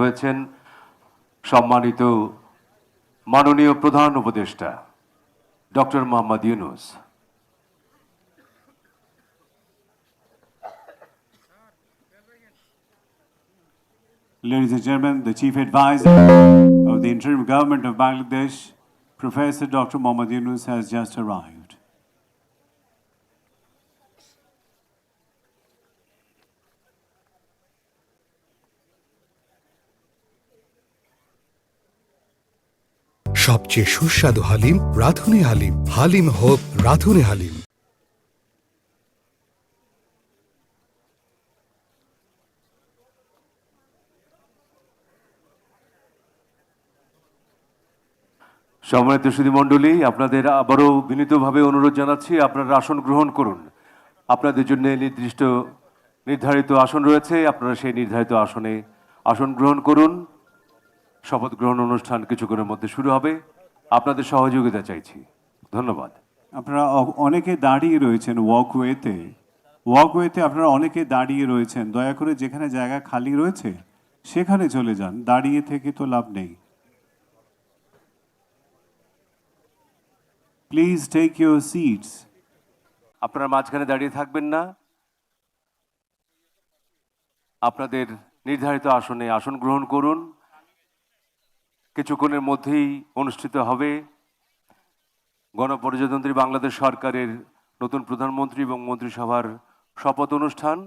হয়েছেন সম্মানিত মাননীয় প্রধান উপদেষ্টা doctor Mohammad Yunus. Ladies and gentlemen, the Chief Advisor of the Interim Government of Bangladesh, Professor Dr. Mohammad Yunus, has just arrived. সবচেয়ে সুস্বাদু হালিম রাঁধুনি হালিম। হালিম হোক রাঁধুনি হালিম। সম্মানিত সুধীমণ্ডলী, আপনাদের আবারও বিনীতভাবে অনুরোধ জানাচ্ছি, আপনারা আসন গ্রহণ করুন। আপনাদের জন্য নির্ধারিত আসন রয়েছে, আপনারা সেই নির্ধারিত আসনে আসন গ্রহণ করুন। শপথ গ্রহণ অনুষ্ঠান কিছুক্ষণের মধ্যে শুরু হবে। আপনাদের সহযোগিতা চাইছি। ধন্যবাদ। আপনারা অনেকে দাঁড়িয়ে রয়েছেন ওয়াকওয়েতে আপনারা অনেকে দাঁড়িয়ে রয়েছেন। দয়া করে যেখানে জায়গা খালি রয়েছে সেখানে চলে যান, দাঁড়িয়ে থেকে তো লাভ নেই। Please take your seats. আপনারা মাঝখানে দাঁড়িয়ে থাকবেন না, আপনাদের নির্ধারিত আসনে আসন গ্রহণ করুন। কিছুক্ষণের মধ্যেই অনুষ্ঠিত হবে গণপ্রজাতন্ত্রী বাংলাদেশ সরকারের নতুন প্রধানমন্ত্রী এবং মন্ত্রিসভার শপথ অনুষ্ঠান।